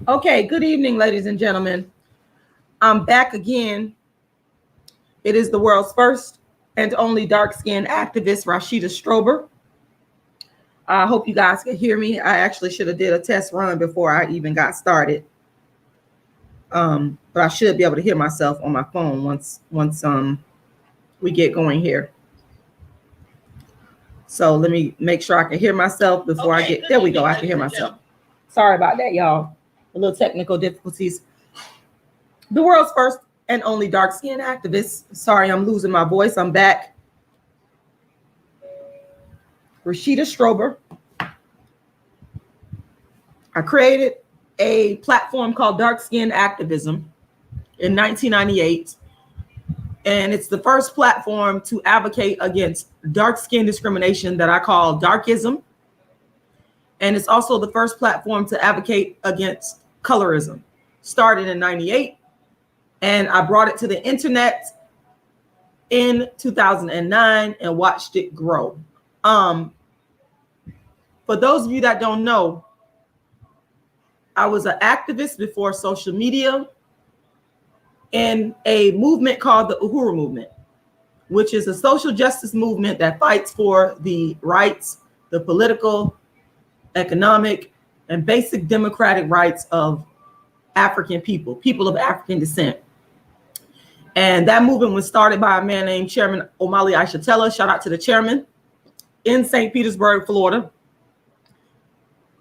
Okay, good evening, ladies and gentlemen. I'm back again. It is the world's first and only dark-skinned activist, Rashida Strober. I hope you guys can hear me. I actually should have did a test run before I even got started. But I should be able to hear myself on my phone once we get going here. So let me make sure I can hear myself before I get there. We go. I can hear myself. Sorry about that, y'all. A little technical difficulties. The world's first and only dark-skinned activist. Sorry, I'm losing my voice. I'm back. Rashida Strober. I created a platform called Dark-Skinned Activism in 1998. And it's the first platform to advocate against dark skin discrimination that I call Darkism. And it's also the first platform to advocate against colorism. Started in 98. And I brought it to the internet in 2009 and watched it grow. For those of you that don't know, I was an activist before social media in a movement called the Uhuru Movement, which is a social justice movement that fights for the rights, the political, economic, and basic democratic rights of African people, people of African descent. And that movement was started by a man named Chairman Omali Aishatella. Shout out to the chairman in St. Petersburg, Florida.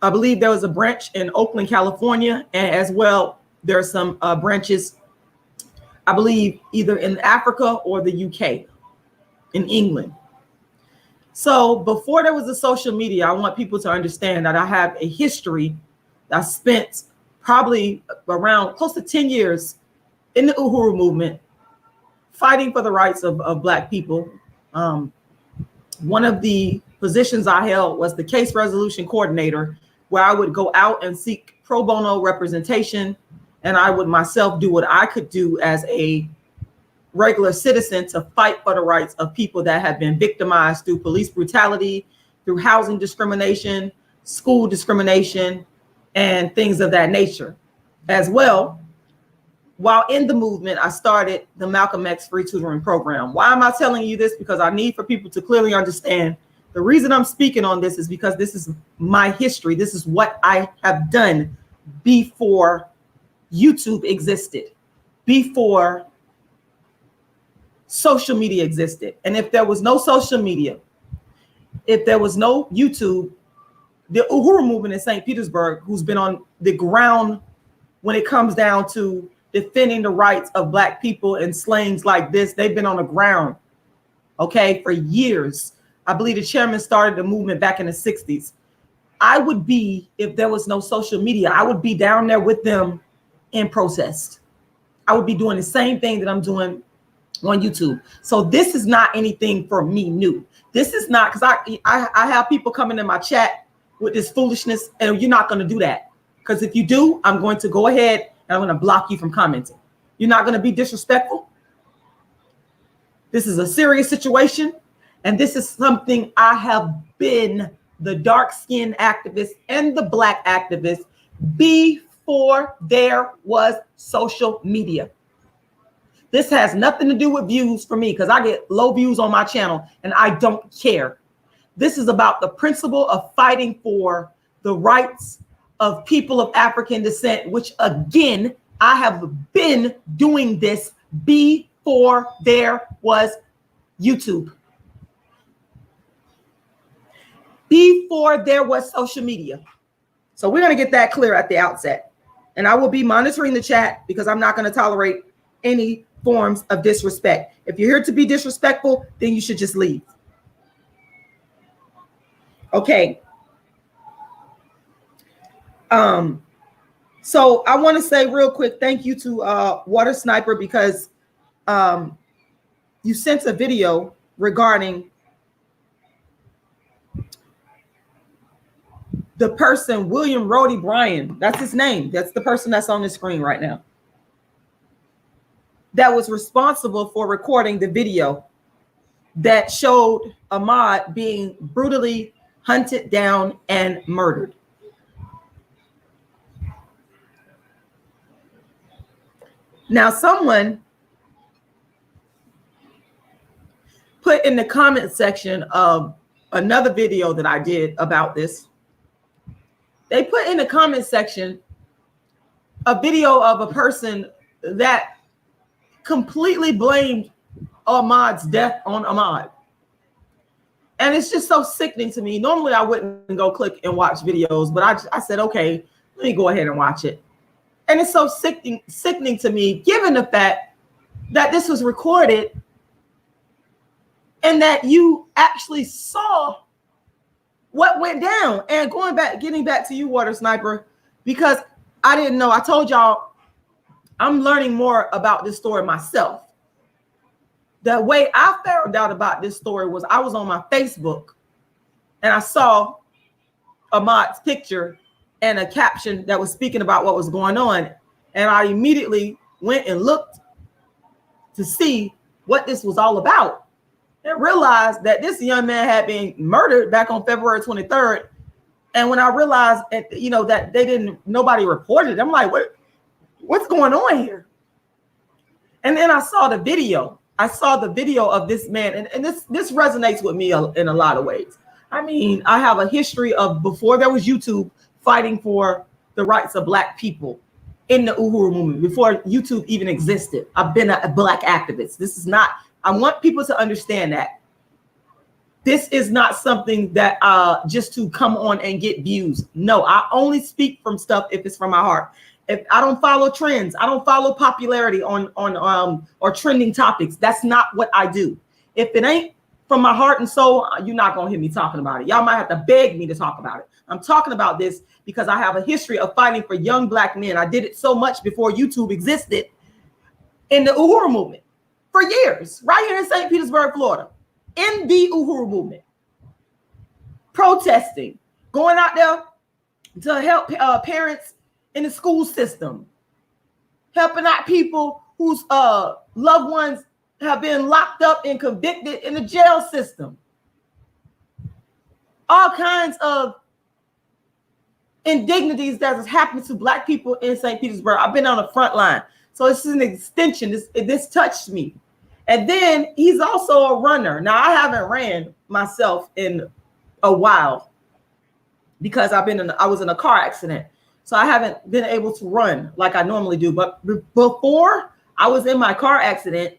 I believe there was a branch in Oakland, California, and as well, there are some branches, I believe, either in Africa or the UK, in England. So before there was a social media, I want people to understand that I have a history that I spent probably around close to 10 years in the Uhuru Movement, fighting for the rights of Black people. One of the positions I held was the case resolution coordinator, where I would go out and seek pro bono representation, and I would myself do what I could do as a regular citizen to fight for the rights of people that have been victimized through police brutality, through housing discrimination, school discrimination, and things of that nature. As well, while in the movement, I started the Malcolm X free tutoring program. Why am I telling you this? Because I need for people to clearly understand the reason I'm speaking on this is because this is my history. This is what I have done before YouTube existed, before social media existed. And if there was no social media, if there was no YouTube, the Uhuru Movement in St. Petersburg, who's been on the ground when it comes down to defending the rights of Black people in slayings like this, they've been on the ground, okay, for years. I believe the chairman started the movement back in the 60s. I would be, if there was no social media, I would be down there with them in protest. I would be doing the same thing that I'm doing on YouTube. So this is not anything for me new. This is not, because I have people coming in my chat with this foolishness, and you're not going to do that. Because if you do, I'm going to go ahead and I'm going to block you from commenting. You're not going to be disrespectful. This is a serious situation. And this is something I have been the dark-skinned activist and the Black activist before there was social media. This has nothing to do with views for me, because I get low views on my channel and I don't care. This is about the principle of fighting for the rights of people of African descent, which again, I have been doing this before there was YouTube, before there was social media. So we're going to get that clear at the outset. And I will be monitoring the chat because I'm not going to tolerate any forms of disrespect. If you're here to be disrespectful, then you should just leave. Okay. So I want to say real quick, thank you to Water Sniper, because you sent a video regarding the person, William Roddie Bryan. That's his name. That's the person that's on the screen right now, that was responsible for recording the video that showed Ahmaud being brutally hunted down and murdered. Now, someone put in the comment section of another video that I did about this. They put in the comment section a video of a person that completely blamed Ahmaud's death on Ahmaud. And it's just so sickening to me. Normally I wouldn't go click and watch videos, but I said, okay, let me go ahead and watch it. And it's so sickening to me, given the fact that this was recorded and that you actually saw what went down. And getting back to you, Water Sniper, because I didn't know. I told y'all I'm learning more about this story myself. The way I found out about this story was I was on my Facebook and I saw Ahmaud's picture and a caption that was speaking about what was going on. And I immediately went and looked to see what this was all about and realized that this young man had been murdered back on February 23rd. And when I realized, that nobody reported, I'm like, what's going on here? And then I saw the video. I saw the video of this man, and this resonates with me in a lot of ways. I mean, I have a history of, before there was YouTube, fighting for the rights of Black people in the Uhuru movement, before YouTube even existed. I've been a Black activist. This is not, I want people to understand that this is not something that just to come on and get views. No, I only speak from stuff if it's from my heart. If I don't follow trends, I don't follow popularity on or trending topics. That's not what I do. If it ain't from my heart and soul, you're not gonna hear me talking about it. Y'all might have to beg me to talk about it. I'm talking about this because I have a history of fighting for young Black men. I did it so much before YouTube existed in the Uhuru movement for years, right here in St. Petersburg, Florida, in the Uhuru movement, protesting, going out there to help parents in the school system, helping out people whose loved ones have been locked up and convicted in the jail system. All kinds of indignities that has happened to Black people in St. Petersburg. I've been on the front line. So it's an extension. This touched me. And then he's also a runner. Now, I haven't ran myself in a while because I was in a car accident. So I haven't been able to run like I normally do. But before I was in my car accident,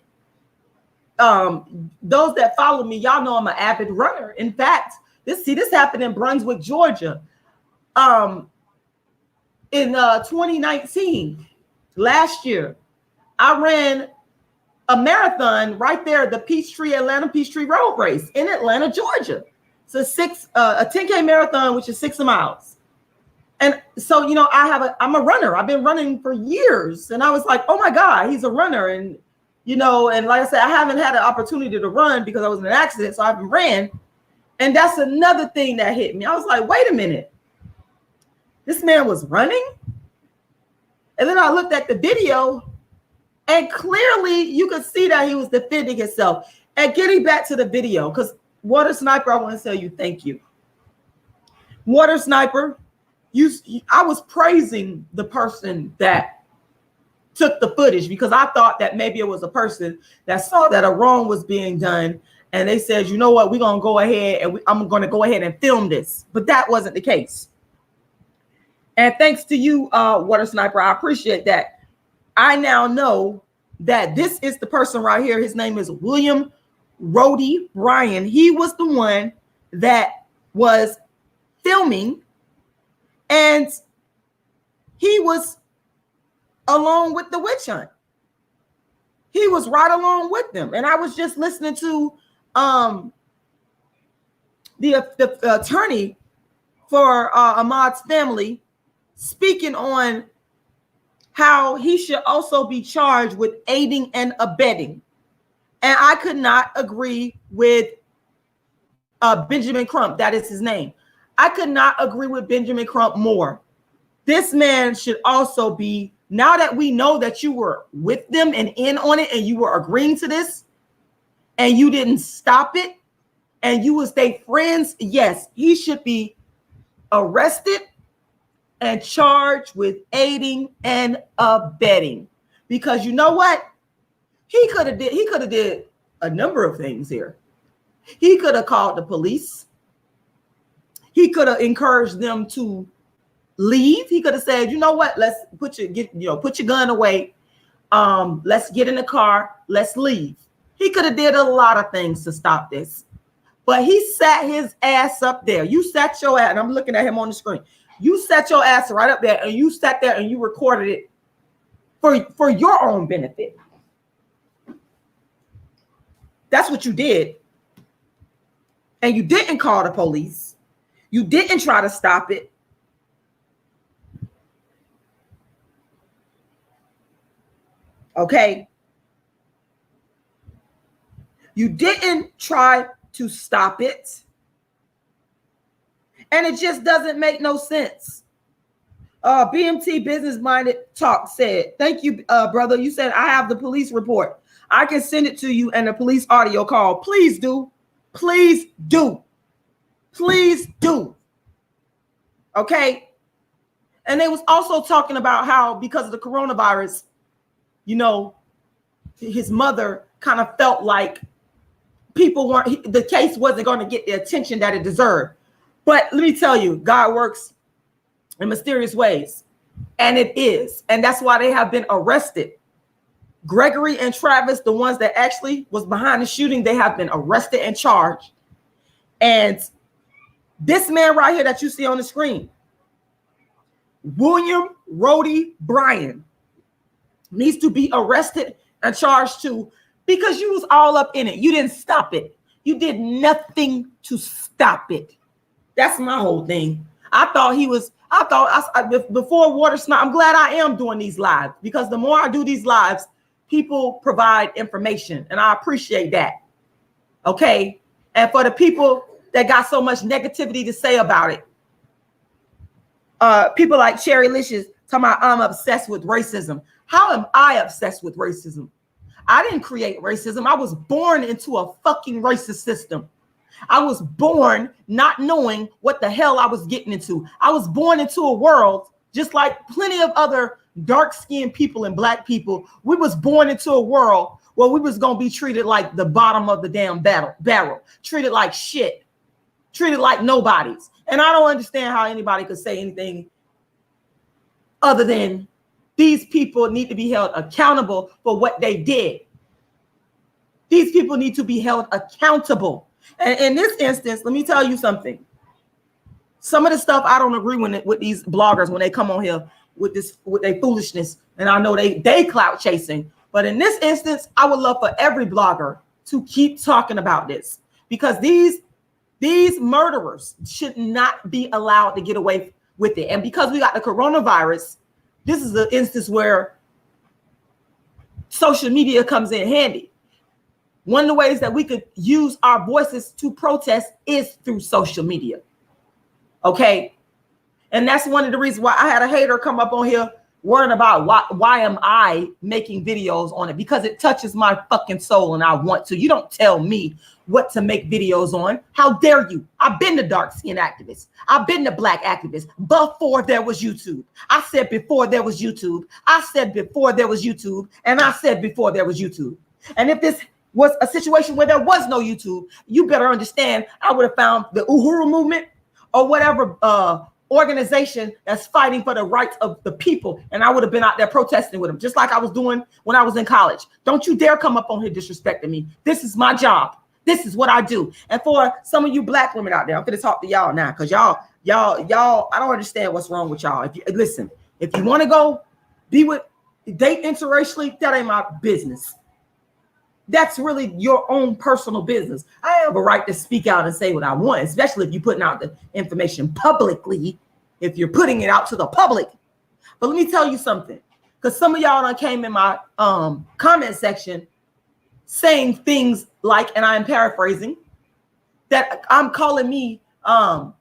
those that follow me, y'all know I'm an avid runner. In fact, this happened in Brunswick, Georgia, in 2019, last year. I ran a marathon right there, the Atlanta Peachtree Road Race in Atlanta, Georgia. So a 10K marathon, which is 6 miles. And so, I'm a runner. I've been running for years. And I was like, oh my God, he's a runner. And, and like I said, I haven't had an opportunity to run because I was in an accident. So I haven't ran. And that's another thing that hit me. I was like, wait a minute. This man was running? And then I looked at the video and clearly you could see that he was defending himself. And getting back to the video, because Water Sniper, I want to tell you, thank you. Water Sniper, I was praising the person that took the footage because I thought that maybe it was a person that saw that a wrong was being done. And they said, you know what, we're going to go ahead and I'm going to go ahead and film this. But that wasn't the case. And thanks to you, Water Sniper, I appreciate that. I now know that this is the person right here. His name is William Roddie Bryan. He was the one that was filming, and he was along with the witch hunt. He was right along with them. And I was just listening to the attorney for Ahmaud's family speaking on how he should also be charged with aiding and abetting. And I could not agree with Benjamin Crump. That is his name. I could not agree with Benjamin Crump more. This man should also be, now that we know that you were with them and in on it and you were agreeing to this and you didn't stop it and you will stay friends, yes, he should be arrested and charged with aiding and abetting, Because you know what? He could have did a number of things here. He could have called the police. He could have encouraged them to leave. He could have said, you know what? Let's put your gun away. Let's get in the car. Let's leave. He could have did a lot of things to stop this. But he sat his ass up there. You sat your ass, and I'm looking at him on the screen. You sat your ass right up there, and you sat there and you recorded it for your own benefit. That's what you did. And you didn't call the police. You didn't try to stop it. Okay? You didn't try to stop it. And it just doesn't make no sense. BMT Business Minded Talk said, thank you, brother. You said, I have the police report. I can send it to you and the police audio call. Please do. Please do. Please do. Okay. And they was also talking about how because of the coronavirus, you know, his mother kind of felt like the case wasn't going to get the attention that it deserved. But let me tell you, God works in mysterious ways. And it is. And that's why they have been arrested. Gregory and Travis, the ones that actually was behind the shooting, they have been arrested and charged. And this man right here that you see on the screen, William Roddie Bryan, needs to be arrested and charged too, because you was all up in it. You didn't stop it. You did nothing to stop it. That's my whole thing. Before Water Snot, I'm glad I am doing these lives, because the more I do these lives, people provide information, and I appreciate that. Okay. And for the people that got so much negativity to say about it, people like Cherry Licious talking about I'm obsessed with racism. How am I obsessed with racism? I didn't create racism. I was born into a fucking racist system. I was born not knowing what the hell I was getting into. I was born into a world just like plenty of other dark-skinned people and black people. We was born into a world where we was going to be treated like the bottom of the damn barrel, treated like shit, treated like nobodies. And I don't understand how anybody could say anything other than these people need to be held accountable for what they did. These people need to be held accountable. And in this instance, let me tell you something. Some of the stuff I don't agree with these bloggers when they come on here with their foolishness. And I know they clout chasing. But in this instance, I would love for every blogger to keep talking about this, because these murderers should not be allowed to get away with it. And because we got the coronavirus, this is the instance where social media comes in handy. One of the ways that we could use our voices to protest is through social media. Okay. And that's one of the reasons why I had a hater come up on here worrying about why am I making videos on it, because it touches my fucking soul and I want to. You don't tell me what to make videos on. How dare you? I've been the dark skin activist. I've been the black activist before there was YouTube. I said before there was YouTube. I said before there was YouTube. And I said before there was YouTube. And if this was a situation where there was no YouTube, you better understand I would have found the Uhuru movement or whatever organization that's fighting for the rights of the people, and I would have been out there protesting with them, just like I was doing when I was in college. Don't you dare come up on here disrespecting me. This is my job. This is what I do. And for some of you black women out there, I'm going to talk to y'all now, because y'all, I don't understand what's wrong with y'all. If you want to go date interracially, that ain't my business. That's really your own personal business. I have a right to speak out and say what I want, especially if you're putting out the information publicly, if you're putting it out to the public. But let me tell you something, because some of y'all done came in my comment section saying things like, and I'm paraphrasing, that I'm calling me a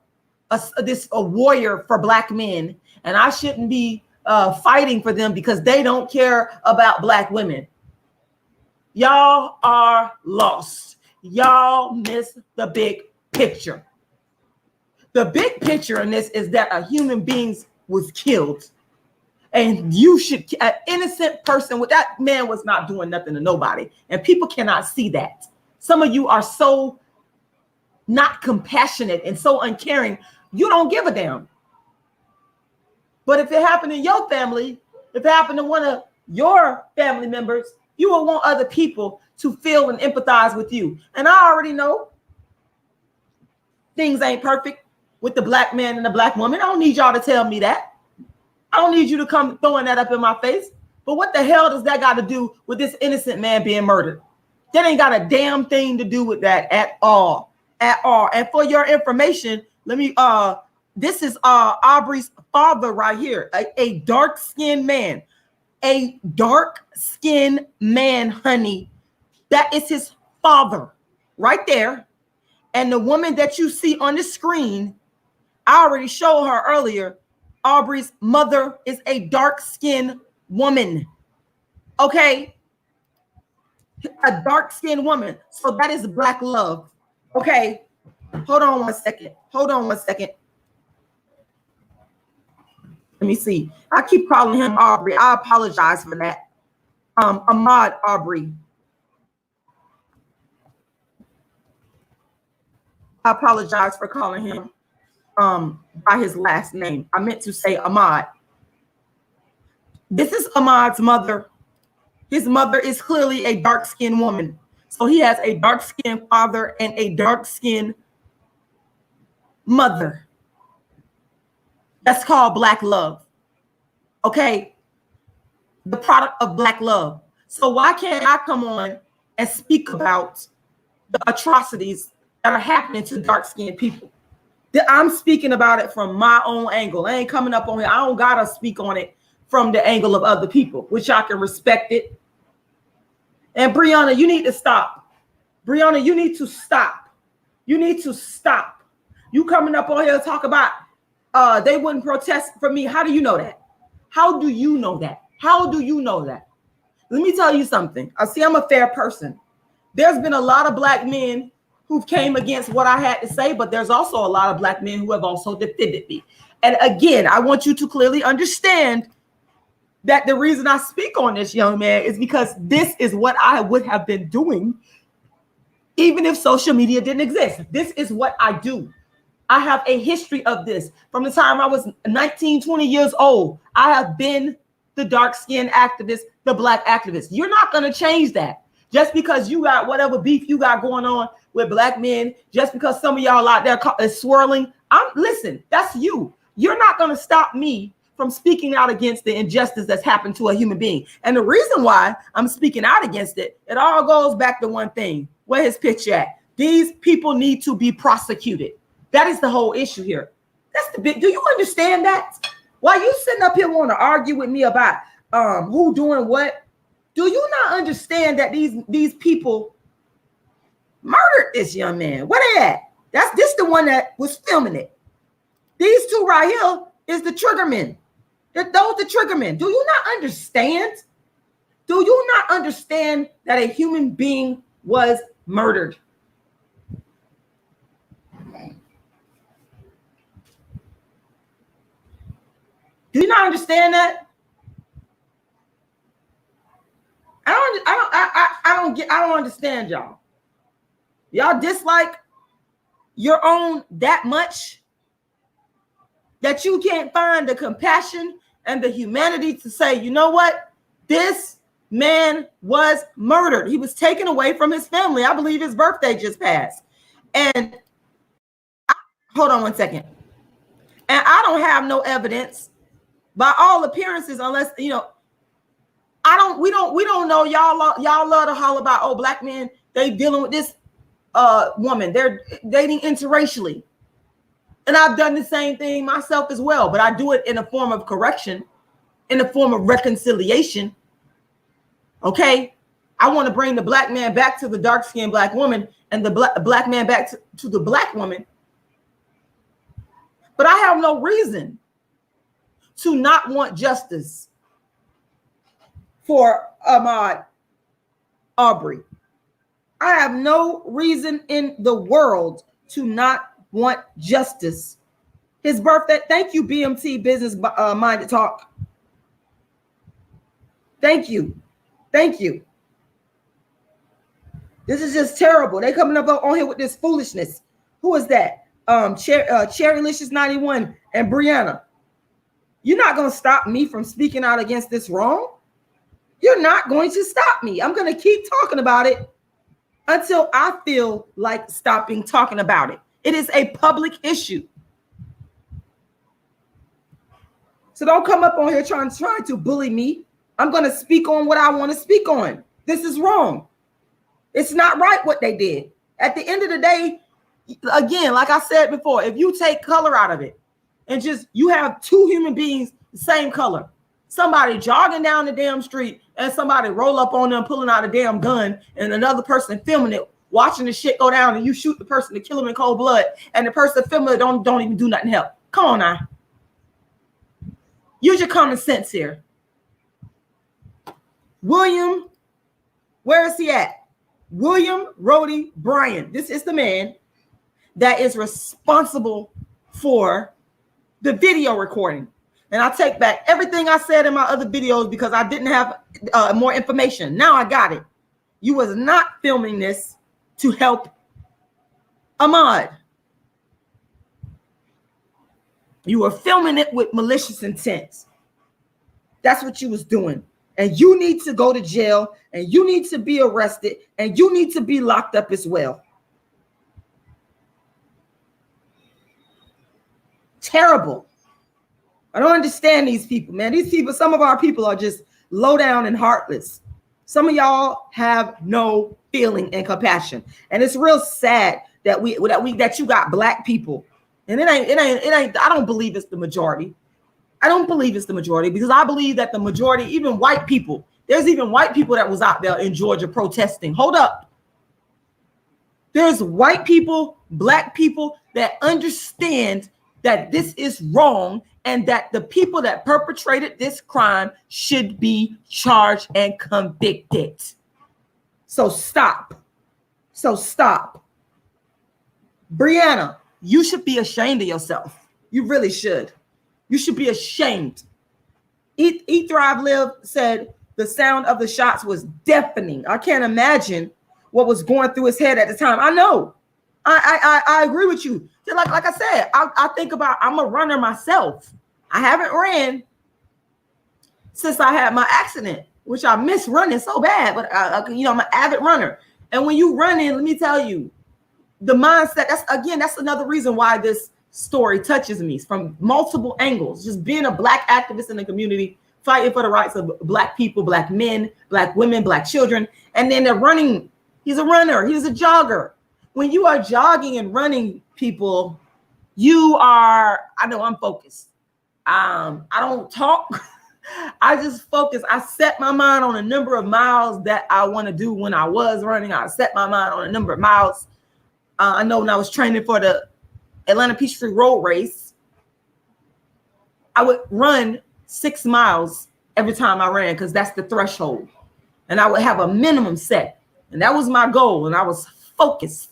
warrior for black men, and I shouldn't be fighting for them because they don't care about black women. Y'all are lost. Y'all miss the big picture. The big picture in this is that a human being was killed. And you should, an innocent person, with that man was not doing nothing to nobody. And people cannot see that. Some of you are so not compassionate and so uncaring, you don't give a damn. But if it happened in your family, if it happened to one of your family members, you will want other people to feel and empathize with you. And I already know things ain't perfect with the black man and the black woman. I don't need y'all to tell me that. I don't need you to come throwing that up in my face. But what the hell does that got to do with this innocent man being murdered? That ain't got a damn thing to do with that at all. At all. And for your information, let me this is Arbery's father right here, a dark-skinned man. A dark-skinned man, honey. That is his father right there. And the woman that you see on the screen, I already showed her earlier. Arbery's mother is a dark-skinned woman. Okay? A dark-skinned woman. So that is black love. Okay? Hold on one second. Hold on one second. Let me see. I keep calling him Arbery. I apologize for that. Ahmaud Arbery. I apologize for calling him by his last name. I meant to say Ahmaud. This is Ahmaud's mother. His mother is clearly a dark-skinned woman. So he has a dark-skinned father and a dark-skinned mother. That's called black love. Okay? The product of black love. So why can't I come on and speak about the atrocities that are happening to dark-skinned people? I'm speaking about it from my own angle. I ain't coming up on here. I don't gotta speak on it from the angle of other people, which I can respect it. And Brianna, you need to stop. Brianna, you need to stop. You need to stop. You coming up on here to talk about they wouldn't protest for me. How do you know that? How do you know that? How do you know that? Let me tell you something. I see I'm a fair person. There's been a lot of black men who came against what I had to say, but there's also a lot of black men who have also defended me. And again, I want you to clearly understand that the reason I speak on this, young man, is because this is what I would have been doing even if social media didn't exist. This is what I do. I have a history of this. From the time I was 19, 20 years old, I have been the dark-skinned activist, the black activist. You're not going to change that. Just because you got whatever beef you got going on with black men, just because some of y'all out there is swirling, listen, that's you. You're not going to stop me from speaking out against the injustice that's happened to a human being. And the reason why I'm speaking out against it, it all goes back to one thing. Where his picture at? These people need to be prosecuted. That is the whole issue here. That's the big. Do you understand that? Why you sitting up here want to argue with me about who doing what? Do you not understand that these people murdered this young man? Where they at? This the one that was filming it. These two right here is the triggermen. Those the triggermen. Do you not understand? Do you not understand that a human being was murdered? Do you not understand that? I don't understand y'all. Y'all dislike your own that much that you can't find the compassion and the humanity to say, you know what? This man was murdered. He was taken away from his family. I believe his birthday just passed. And hold on one second. And I don't have no evidence by all appearances, unless, you know, we don't know. Y'all love to holler about, oh, black men, they dealing with this woman. They're dating interracially. And I've done the same thing myself as well, but I do it in a form of correction, in a form of reconciliation. Okay? I want to bring the black man back to the dark-skinned black woman and the black man back to the black woman. But I have no reason to not want justice for Ahmaud Arbery. I have no reason in the world to not want justice. His birthday, thank you, BMT Business Minded Talk. Thank you. Thank you. This is just terrible. They coming up on here with this foolishness. Who is that? Cherrylicious 91 and Brianna. You're not going to stop me from speaking out against this wrong. You're not going to stop me. I'm going to keep talking about it until I feel like stopping talking about it. It is a public issue. So don't come up on here trying to bully me. I'm going to speak on what I want to speak on. This is wrong. It's not right what they did. At the end of the day, again, like I said before, if you take color out of it and just you have two human beings the same color, somebody jogging down the damn street and somebody roll up on them pulling out a damn gun and another person filming it, watching the shit go down, and you shoot the person to kill him in cold blood, and the person filming it don't even do nothing help. Come on now. Use your common sense here. William, where is he at? William Roddie Bryan. This is the man that is responsible for the video recording. And I take back everything I said in my other videos because I didn't have more information. Now I got it. You was not filming this to help Ahmaud. You were filming it with malicious intent. That's what you was doing. And you need to go to jail, and you need to be arrested, and you need to be locked up as well. Terrible. I don't understand these people, man. These people, some of our people are just low down and heartless. Some of y'all have no feeling and compassion. And it's real sad that you got black people. And it ain't, I don't believe it's the majority. I don't believe it's the majority because I believe that the majority, even white people, there's even white people that was out there in Georgia protesting. Hold up. There's white people, black people that understand that this is wrong and that the people that perpetrated this crime should be charged and convicted. So stop. Brianna, you should be ashamed of yourself. You really should. You should be ashamed. Eat, Thrive, Live said the sound of the shots was deafening. I can't imagine what was going through his head at the time. I know. I agree with you. Like I said, I think about, I'm a runner myself. I haven't ran since I had my accident, which I miss running so bad. But I'm an avid runner. And when you run in, let me tell you, the mindset. That's another reason why this story touches me from multiple angles. Just being a black activist in the community, fighting for the rights of black people, black men, black women, black children. And then they're running. He's a runner. He's a jogger. When you are jogging and running, people, I know I'm focused. I don't talk. I just focus. I set my mind on a number of miles that I want to do when I was running. I set my mind on a number of miles. I know when I was training for the Atlanta Peachtree Road Race, I would run 6 miles every time I ran because that's the threshold. And I would have a minimum set. And that was my goal. And I was focused.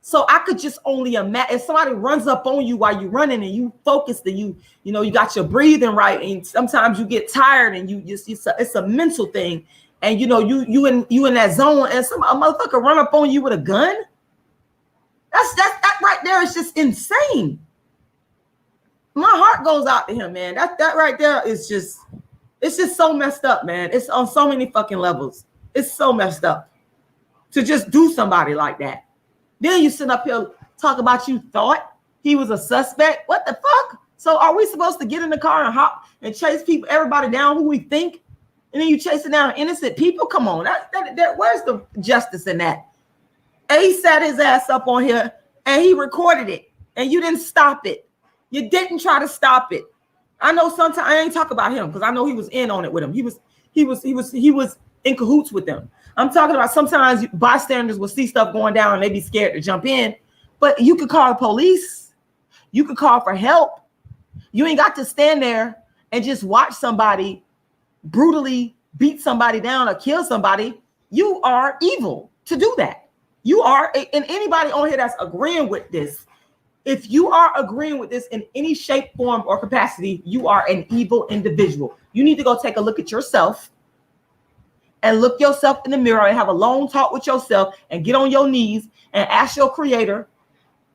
So I could just only imagine if somebody runs up on you while you're running and you focused and you got your breathing right. And sometimes you get tired and it's a mental thing. And you in that zone and a motherfucker run up on you with a gun. That right there is just insane. My heart goes out to him, man. That right there is just, it's just so messed up, man. It's on so many fucking levels. It's so messed up to just do somebody like that. Then you sit up here talk about you thought he was a suspect. What the fuck? So are we supposed to get in the car and hop and chase everybody down who we think, and then you chasing down innocent people? Come on, where's the justice in that? And he sat his ass up on here and he recorded it, and you didn't stop it. You didn't try to stop it. I know sometimes I ain't talk about him because I know he was in on it with him. He was in cahoots with them. I'm talking about sometimes bystanders will see stuff going down and they be scared to jump in. But you could call the police. You could call for help. You ain't got to stand there and just watch somebody brutally beat somebody down or kill somebody. You are evil to do that. You are, and anybody on here that's agreeing with this, if you are agreeing with this in any shape, form, or capacity, you are an evil individual. You need to go take a look at yourself and look yourself in the mirror and have a long talk with yourself and get on your knees and ask your creator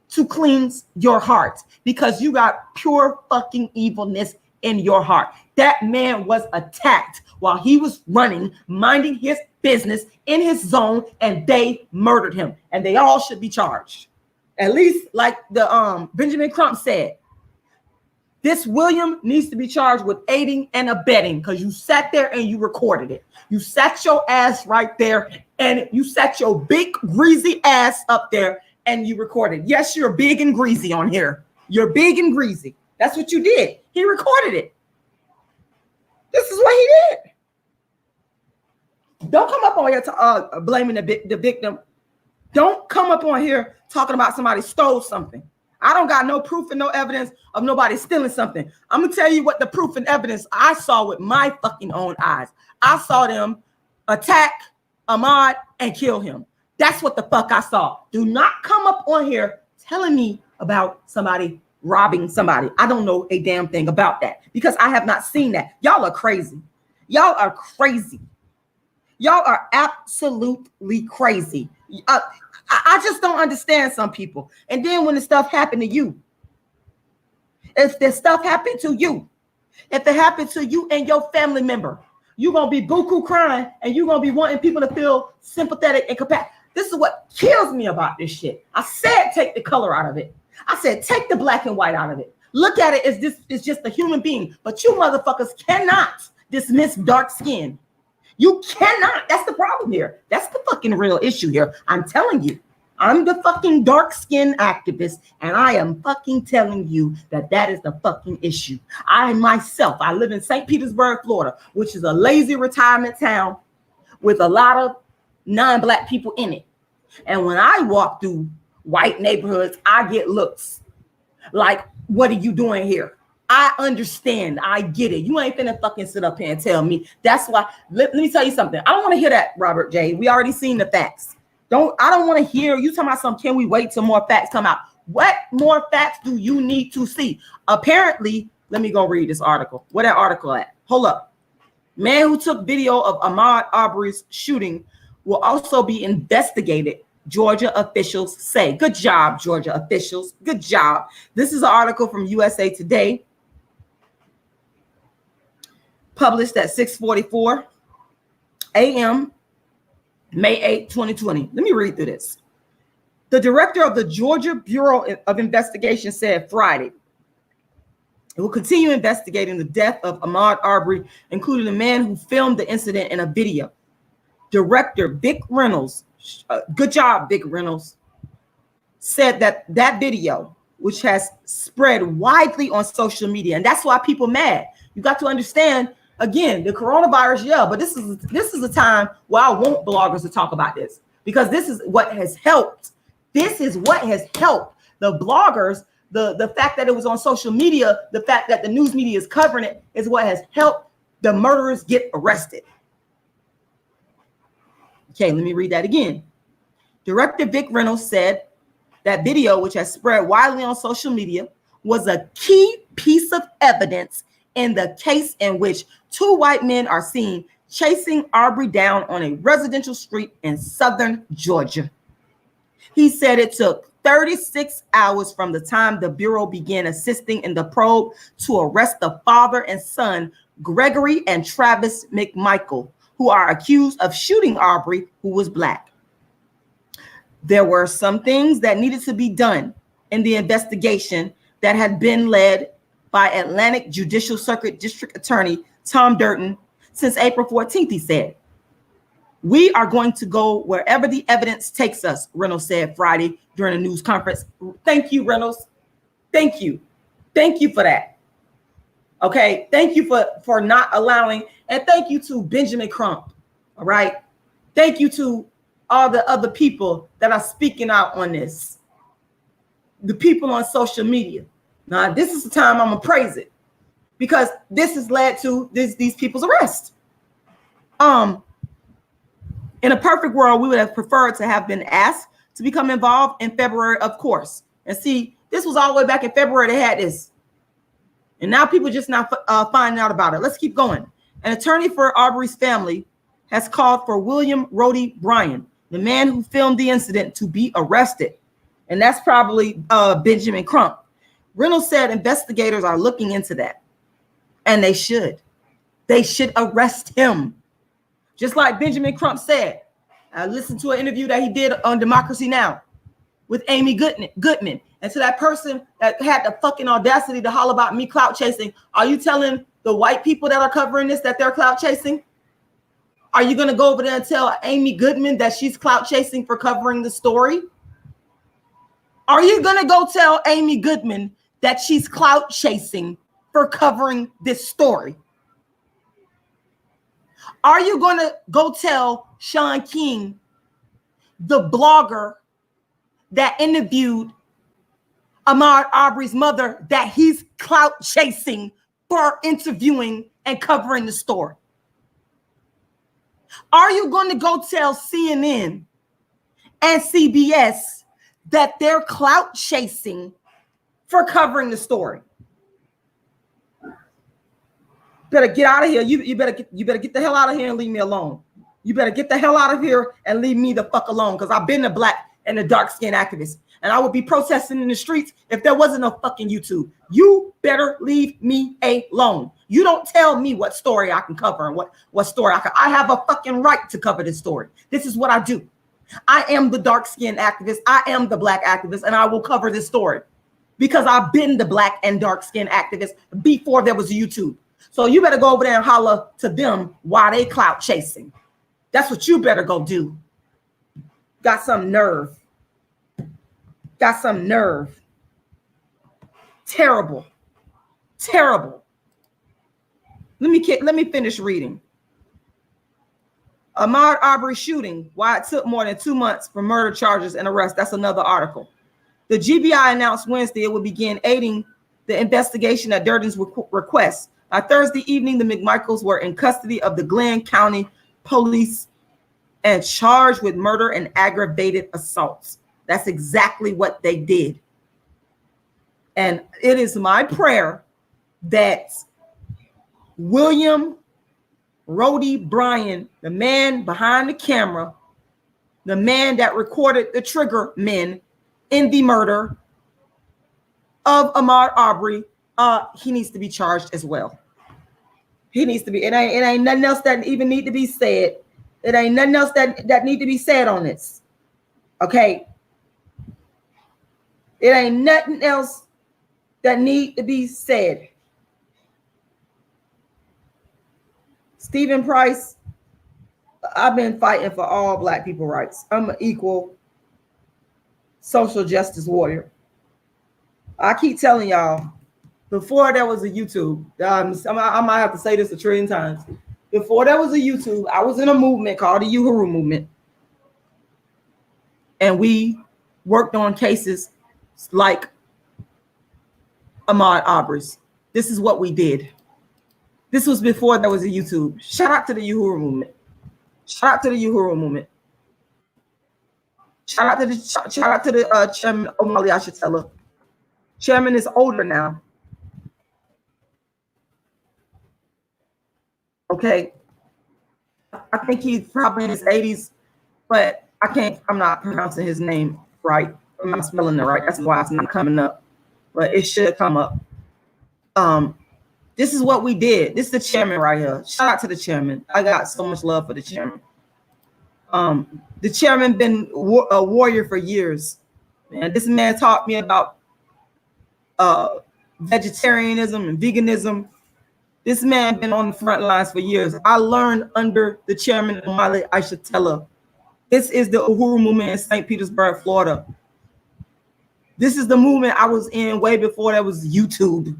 to cleanse your heart, because you got pure fucking evilness in your heart. That man was attacked while he was running, minding his business in his zone, and they murdered him, and they all should be charged. At least, like the Benjamin Crump said, this William needs to be charged with aiding and abetting, because you sat there and you recorded it. You sat your ass right there, and you sat your big greasy ass up there and you recorded. Yes, you're big and greasy on here. You're big and greasy. That's what you did. He recorded it. This is what he did. Don't come up on here blaming the victim. Don't come up on here talking about somebody stole something. I don't got no proof and no evidence of nobody stealing something. I'm gonna tell you what the proof and evidence I saw with my fucking own eyes. I saw them attack Ahmaud and kill him. That's what the fuck I saw. Do not come up on here telling me about somebody robbing somebody. I don't know a damn thing about that, because I have not seen that. Y'all are crazy. Y'all are crazy. Y'all are absolutely crazy. I just don't understand some people. And then when the stuff happened to you, if the stuff happened to you, if it happened to you and your family member, you're going to be buku crying, and you're going to be wanting people to feel sympathetic and compassionate. This is what kills me about this shit. I said take the color out of it. I said take the black and white out of it. Look at it as this is just a human being. But you motherfuckers cannot dismiss dark skin. You cannot. That's the problem here. That's the fucking real issue here. I'm telling you. I'm the fucking dark skin activist, and I am fucking telling you that that is the fucking issue. I myself, I live in St. Petersburg, Florida, which is a lazy retirement town with a lot of non-black people in it. And when I walk through white neighborhoods, I get looks like, what are you doing here? I understand. I get it. You ain't finna fucking sit up here and tell me. That's why, let me tell you something. I don't want to hear that, Robert J. We already seen the facts. I don't want to hear you talking about something. Can we wait till more facts come out? What more facts do you need to see? Apparently, let me go read this article. Where that article at? Hold up. Man who took video of Ahmaud Arbery's shooting will also be investigated, Georgia officials say. Good job, Georgia officials. Good job. This is an article from USA Today, published at 6:44 a.m. May 8, 2020. Let me read through this. The director of the Georgia Bureau of Investigation said Friday it will continue investigating the death of Ahmaud Arbery, including the man who filmed the incident in a video. Director Vic Reynolds, good job, Vic Reynolds, said that video, which has spread widely on social media, and that's why people mad. You got to understand, again, the coronavirus, yeah, but this is a time where I want bloggers to talk about this, because this is what has helped. This is what has helped the bloggers. The fact that it was on social media, the fact that the news media is covering it, is what has helped the murderers get arrested. Okay, let me read that again. Director Vic Reynolds said that video, which has spread widely on social media, was a key piece of evidence in the case in which two white men are seen chasing Arbery down on a residential street in southern Georgia. He said it took 36 hours from the time the Bureau began assisting in the probe to arrest the father and son, Gregory and Travis McMichael, who are accused of shooting Arbery, who was black. There were some things that needed to be done in the investigation that had been led by Atlantic Judicial Circuit District Attorney Tom Durden since April 14th, he said. We are going to go wherever the evidence takes us, Reynolds said Friday during a news conference. Thank you, Reynolds. Thank you. Thank you for that. Okay, thank you for not allowing, and thank you to Benjamin Crump, all right? Thank you to all the other people that are speaking out on this. The people on social media. Now, this is the time I'm gonna praise it, because this has led to these people's arrest. In a perfect world, we would have preferred to have been asked to become involved in February, of course. And see, this was all the way back in February they had this. And now people just now finding out about it. Let's keep going. An attorney for Arbery's family has called for William Roddie Bryan, the man who filmed the incident, to be arrested. And that's probably Benjamin Crump. Reynolds said investigators are looking into that. And they should. They should arrest him. Just like Benjamin Crump said. I listened to an interview that he did on Democracy Now! With Amy Goodman. And to that person that had the fucking audacity to holler about me clout chasing, are you telling the white people that are covering this that they're clout chasing? Are you going to go over there and tell Amy Goodman that she's clout chasing for covering the story? Are you going to go tell Amy Goodman that she's clout chasing for covering this story? Are you going to go tell Sean King, the blogger that interviewed Ahmaud Arbery's mother, that he's clout chasing for interviewing and covering the story? Are you going to go tell CNN and CBS that they're clout chasing for covering the story? Better get out of here. You better get the hell out of here and leave me alone. You better get the hell out of here and leave me the fuck alone, because I've been a black and a dark-skinned activist, and I would be protesting in the streets if there wasn't no fucking YouTube. You better leave me alone. You don't tell me what story I can cover and what story I have a fucking right to cover this story. This is what I do. I am the dark-skinned activist. I am the black activist, and I will cover this story because I've been the black and dark-skinned activist before there was YouTube. So you better go over there and holler to them while they clout chasing. That's what you better go do. Got some nerve. Got some nerve. Terrible. Terrible. Let me finish reading. Ahmaud Arbery shooting, why it took more than 2 months for murder charges and arrest. That's another article. The GBI announced Wednesday it would begin aiding the investigation at Durden's request. By Thursday evening, the McMichaels were in custody of the Glenn County Police and charged with murder and aggravated assaults. That's exactly what they did. And it is my prayer that William Roddie Bryan, the man behind the camera, the man that recorded the trigger men in the murder of Ahmaud Arbery, he needs to be charged as well. He needs to be. It ain't nothing else that even need to be said. It ain't nothing else that need to be said on this. Okay. It ain't nothing else that need to be said. Stephen Price, I've been fighting for all black people rights. I'm an equal social justice warrior. I keep telling y'all, before there was a YouTube, I might have to say this a trillion times. Before there was a YouTube, I was in a movement called the Uhuru movement. And we worked on cases like Ahmaud Arbery's. This is what we did. This was before there was a YouTube. Shout out to the Uhuru movement. Shout out to the Uhuru movement. Shout out to the chairman, Omali Ashatella. Chairman is older now. Okay. I think he's probably in his 80s, but I'm not pronouncing his name right. I'm not spelling it right. That's why it's not coming up, but it should come up. This is what we did. This is the chairman right here. Shout out to the chairman. I got so much love for the chairman. The chairman been a warrior for years. Man, this man taught me about vegetarianism and veganism. This man been on the front lines for years. I learned under the chairman, Omali Ashatella. This is the Uhuru movement in St. Petersburg, Florida. This is the movement I was in way before there was YouTube.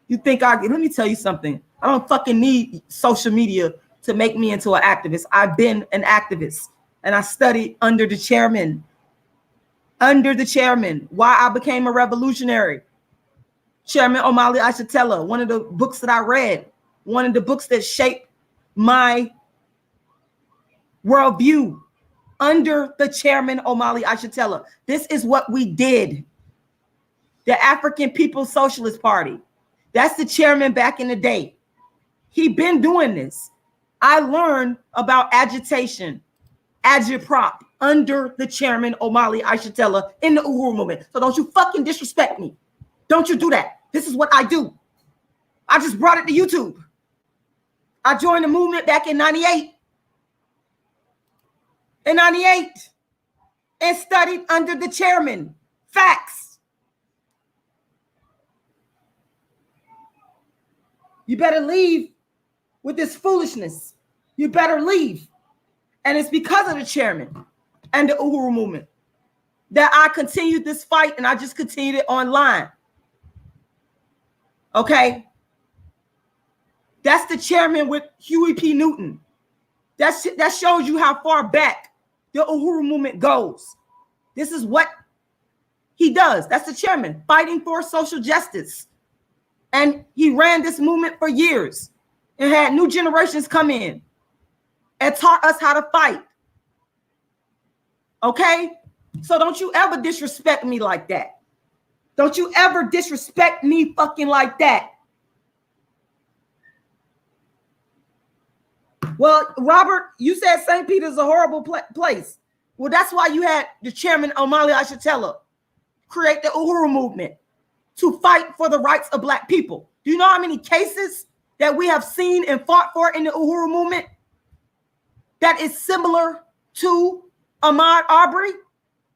You think let me tell you something. I don't fucking need social media to make me into an activist. I've been an activist and I studied under the chairman. Under the chairman. Why I became a revolutionary. Chairman Omali Ashatella, one of the books that I read, one of the books that shaped my worldview, under the chairman Omali Ashatella. This is what we did. The African People's Socialist Party. That's the chairman back in the day. He been doing this. I learned about agitation, agitprop, under the chairman Omali Aishatella in the Uhuru movement. So don't you fucking disrespect me. Don't you do that. This is what I do. I just brought it to YouTube. I joined the movement back in 98. In 98. And studied under the chairman. Facts. You better leave with this foolishness. You better leave. And it's because of the chairman and the Uhuru movement that I continued this fight, and I just continued it online. Okay? That's the chairman with Huey P. Newton. That shows you how far back the Uhuru movement goes. This is what he does. That's the chairman, fighting for social justice. And he ran this movement for years and had new generations come in and taught us how to fight. Okay? So don't you ever disrespect me like that. Don't you ever disrespect me fucking like that. Well, Robert, you said St. Peter's a horrible place. Well, that's why you had the chairman, Omali Aishatella, create the Uhuru movement to fight for the rights of Black people. Do you know how many cases that we have seen and fought for in the Uhuru movement that is similar to Ahmaud Arbery?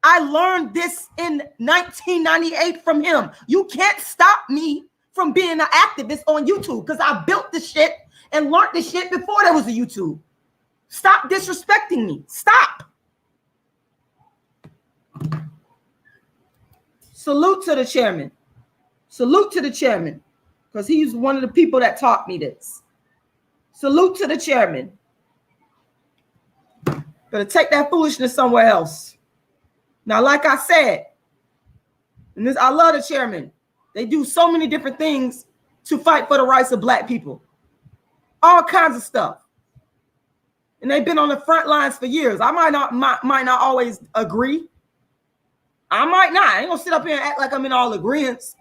I learned this in 1998 from him. You can't stop me from being an activist on YouTube because I built this shit and learned this shit before there was a YouTube. Stop disrespecting me. Stop. Salute to the chairman. Salute to the chairman, because he's one of the people that taught me this. Salute to the chairman. Gonna take that foolishness somewhere else. Now, like I said, and this, I love the chairman. They do so many different things to fight for the rights of Black people. All kinds of stuff. And they've been on the front lines for years. I might not always agree. I might not. I ain't gonna sit up here and act like I'm in all agreements.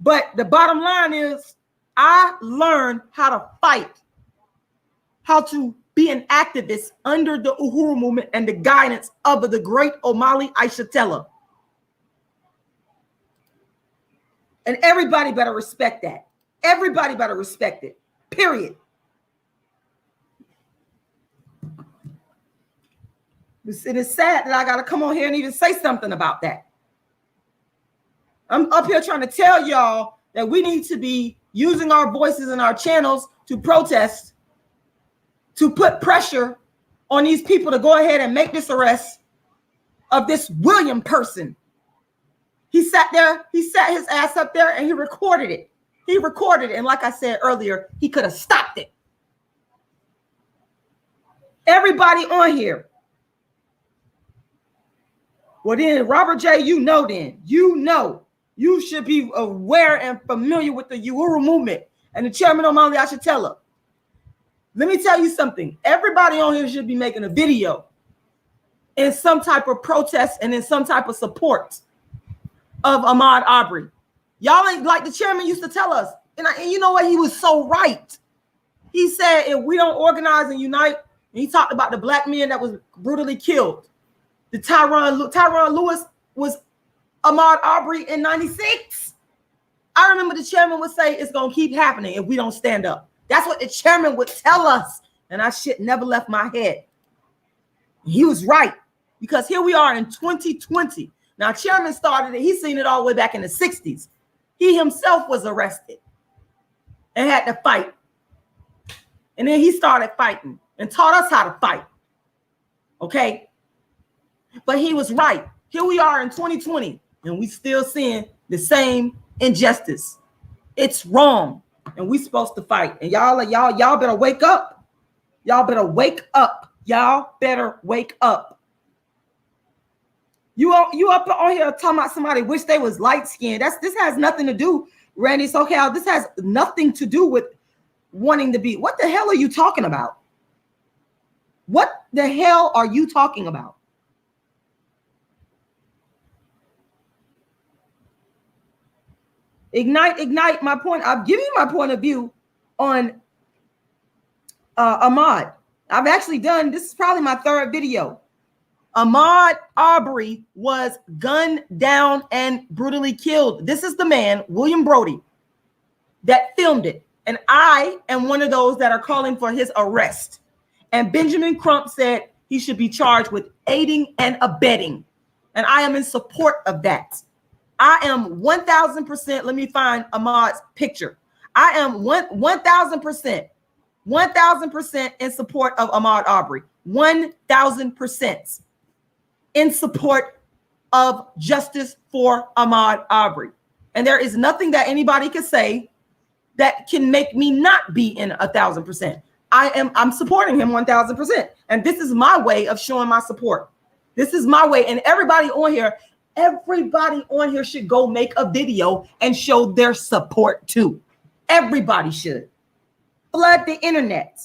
But the bottom line is I learned how to fight, how to be an activist under the Uhuru movement and the guidance of the great Omali Aishatella. And everybody better respect that. Everybody better respect it. Period. It is sad that I got to come on here and even say something about that. I'm up here trying to tell y'all that we need to be using our voices and our channels to protest, to put pressure on these people to go ahead and make this arrest of this William person. He sat there, he sat his ass up there and he recorded it. He recorded it. And like I said earlier, he could have stopped it. Everybody on here. Well, then, Robert J., you know, you should be aware and familiar with the Uhuru movement and the chairman Omali Aishatella. Let me tell you something. Everybody on here should be making a video in some type of protest and in some type of support of Ahmaud Arbery. Y'all ain't like the chairman used to tell us. And you know what? He was so right. He said, if we don't organize and unite, and he talked about the Black men that was brutally killed. The Tyron Lewis was Ahmaud Arbery in 96. I remember the chairman would say it's going to keep happening if we don't stand up. That's what the chairman would tell us. And that shit never left my head. He was right. Because here we are in 2020. Now, chairman started it. He seen it all the way back in the 60s. He himself was arrested and had to fight. And then he started fighting and taught us how to fight. Okay? But he was right. Here we are in 2020, and we still seeing the same injustice. It's wrong, and we supposed to fight. And y'all better wake up. Y'all better wake up. Y'all better wake up. You up on here talking about somebody wish they was light skinned. This has nothing to do, Randy SoCal. This has nothing to do with wanting to be. What the hell are you talking about? What the hell are you talking about? Ignite my point. I'm giving you my point of view on Ahmaud. I've actually done, this is probably my third video. Ahmaud Arbery was gunned down and brutally killed. This is the man, William Brody, that filmed it. And I am one of those that are calling for his arrest. And Benjamin Crump said he should be charged with aiding and abetting. And I am in support of that. I am 1,000%. Let me find Ahmaud's picture. I am 1,000%, 1,000% in support of Ahmaud Arbery. 1,000% in support of justice for Ahmaud Arbery. And there is nothing that anybody can say that can make me not be in 1,000%. I'm supporting him 1,000%. And this is my way of showing my support. This is my way. And everybody on here should go make a video and show their support too. Everybody should. Flood the internet.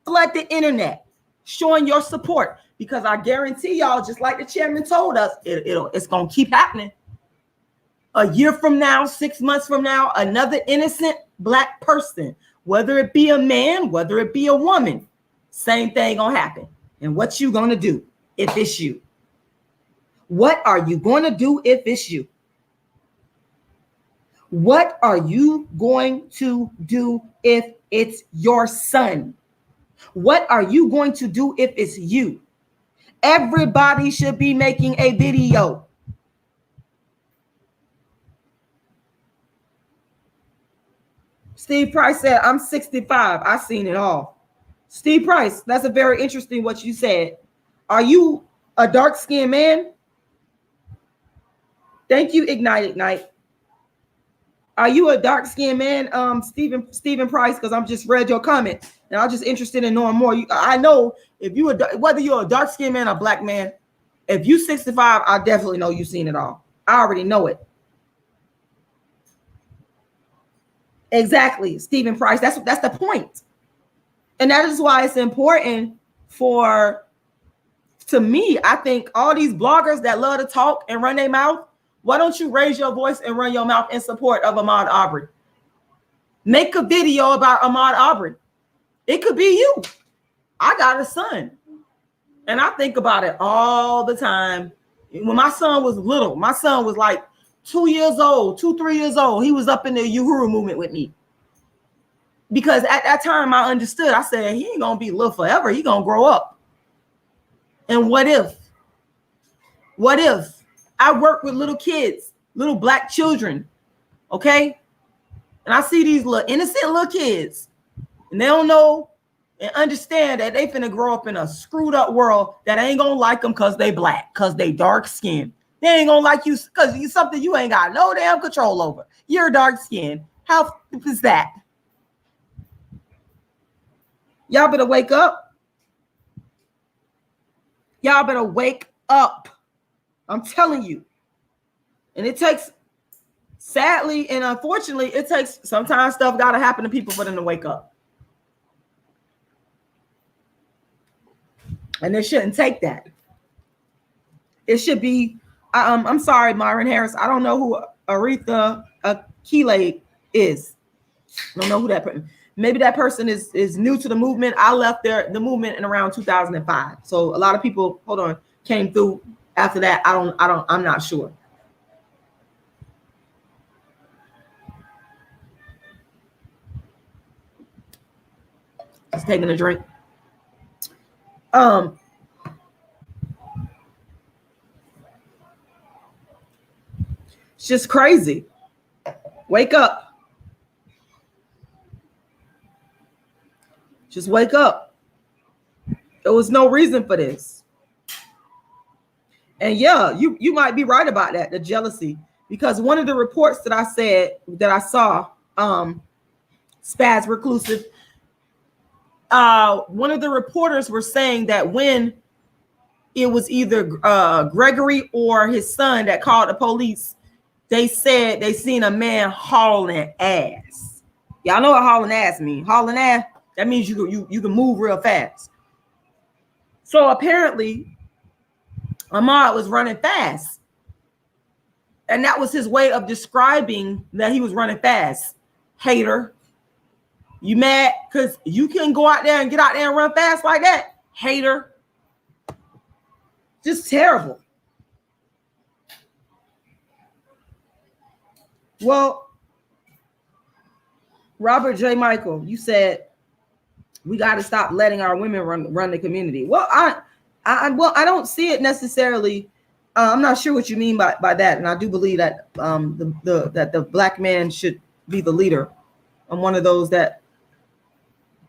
Flood the internet. Showing your support. Because I guarantee y'all, just like the chairman told us, it's going to keep happening. A year from now, 6 months from now, another innocent Black person, whether it be a man, whether it be a woman, same thing going to happen. And what you going to do if it's you? What are you going to do if it's you? What are you going to do if it's your son? What are you going to do if it's you? Everybody should be making a video. Steve Price said, I'm 65. I seen it all. Steve Price, that's a very interesting what you said. Are you a dark-skinned man? Thank you, Ignite. Are you a dark-skinned man, Stephen Price? Because I'm just read your comment, and I'm just interested in knowing more. I know if you whether you're a dark-skinned man or black man, if you 65, I definitely know you've seen it all. I already know it. Exactly, Stephen Price. That's the point, and that is why it's important to me. I think all these bloggers that love to talk and run their mouth. Why don't you raise your voice and run your mouth in support of Ahmaud Arbery? Make a video about Ahmaud Arbery. It could be you. I got a son, and I think about it all the time. When my son was little, my son was like 2 years old, 3 years old. He was up in the Uhuru movement with me. Because at that time I understood. I said, he ain't going to be little forever. He going to grow up. And what if? What if? I work with little kids, little Black children, okay? And I see these little innocent little kids, and they don't know and understand that they finna grow up in a screwed up world that ain't gonna like them because they Black, because they dark skinned. They ain't gonna like you because you something you ain't got no damn control over. You're dark skinned. How is that? Y'all better wake up. Y'all better wake up. I'm telling you. And it takes, sadly and unfortunately, it takes, sometimes stuff got to happen to people for them to wake up. And it shouldn't take that. It should be, I'm sorry, Myron Harris. I don't know who Aretha Akile is. I don't know who that person. Maybe that person is new to the movement. I left the movement in around 2005. So a lot of people, came through. After that, I'm not sure. Just taking a drink. It's just crazy. Wake up. Just wake up. There was no reason for this. And yeah, you might be right about that, the jealousy, because one of the reports that I saw, Spaz Reclusive, one of the reporters were saying that when it was either Gregory or his son that called the police, they said they seen a man hauling ass. Y'all know what hauling ass means. Hauling ass, that means you can move real fast. So apparently Ahmaud was running fast. And that was his way of describing that he was running fast. Hater. You mad because you can go out there and get out there and run fast like that? Hater. Just terrible. Well, Robert J. Michael, you said we got to stop letting our women run the community. Well, I don't see it necessarily. I'm not sure what you mean by that, and I do believe that that the black man should be the leader. I'm one of those that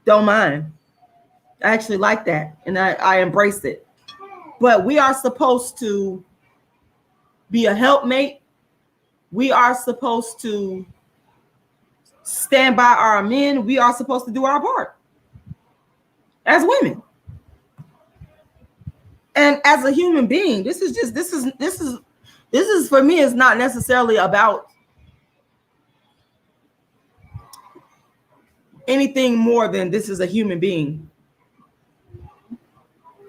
don't mind. I actually like that, and I embrace it. But we are supposed to be a helpmate. We are supposed to stand by our men. We are supposed to do our part as women. And as a human being, this is for me, is not necessarily about anything more than this is a human being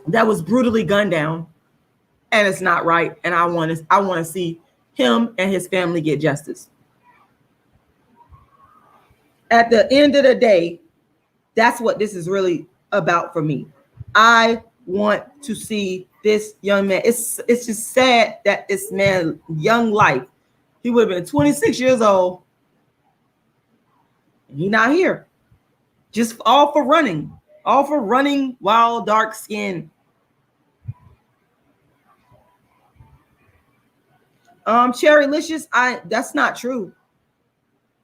that was brutally gunned down, and it's not right. And I want to see him and his family get justice. At the end of the day, that's what this is really about for me. I want to see this young man. It's just sad that this man, young life, he would have been 26 years old. He's not here. Just all for running while dark skinned. Cherrylicious, that's not true.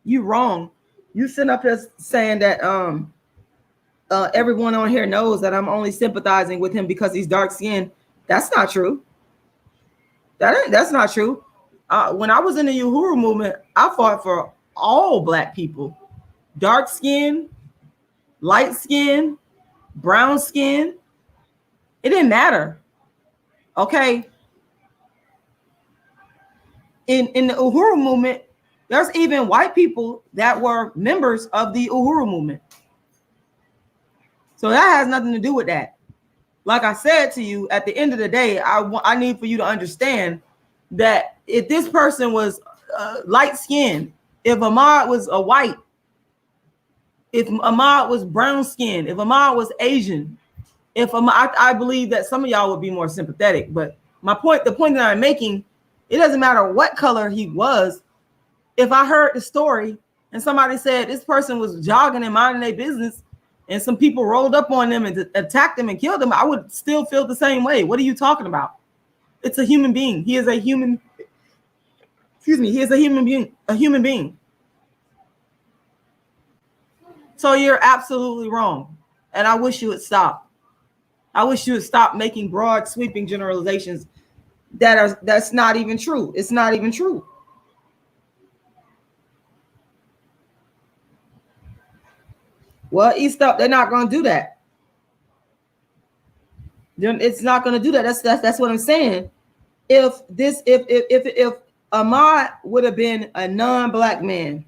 You wrong. You sitting up here saying that everyone on here knows that I'm only sympathizing with him because he's dark skinned. That's not true. That's not true. When I was in the Uhuru movement, I fought for all black people, dark skin, light skin, brown skin. It didn't matter. Okay. In the Uhuru movement, there's even white people that were members of the Uhuru movement. So that has nothing to do with that. Like I said to you, at the end of the day, I need for you to understand that if this person was light skinned, if Ahmaud was a white, if Ahmaud was brown skinned, if Ahmaud was Asian, I believe that some of y'all would be more sympathetic. But the point that I'm making, it doesn't matter what color he was. If I heard the story and somebody said this person was jogging and minding their business and some people rolled up on them and attacked them and killed them, I would still feel the same way. What are you talking about? It's a human being. He is a human. Excuse me. He is a human being. A human being. So you're absolutely wrong. And I wish you would stop. I wish you would stop making broad, sweeping generalizations that's not even true. It's not even true. Well, East up, they're not going to do that. It's not going to do that. That's what I'm saying. If Ahmaud would have been a non-black man,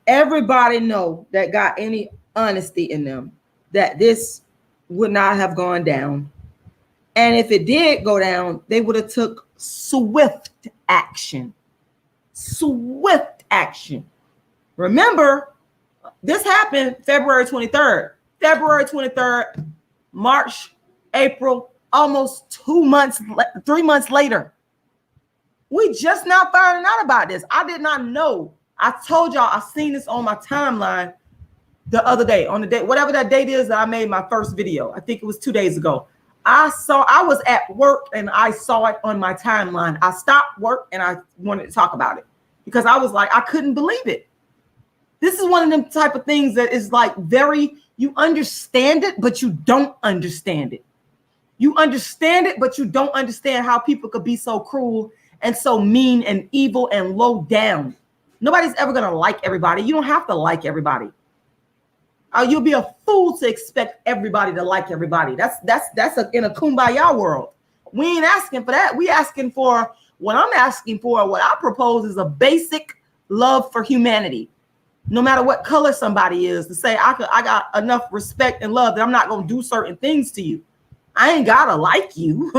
everybody know that got any honesty in them that this would not have gone down. And if it did go down, they would have took swift action. Swift action. Remember, this happened February 23rd. February 23rd, March, April, almost 3 months later. We just now finding out about this. I did not know. I told y'all I seen this on my timeline the other day, on the day, whatever that date is that I made my first video. I think it was 2 days ago. I was at work and I saw it on my timeline. I stopped work and I wanted to talk about it because I was like, I couldn't believe it. This is one of them type of things that is like you understand it, but you don't understand it. You understand it, but you don't understand how people could be so cruel and so mean and evil and low down. Nobody's ever going to like everybody. You don't have to like everybody. You'll be a fool to expect everybody to like everybody. That's in a kumbaya world. We ain't asking for that. We asking for what I'm asking for. What I propose is a basic love for humanity. No matter what color somebody is, to say I got enough respect and love that I'm not going to do certain things to you. I ain't got to like you,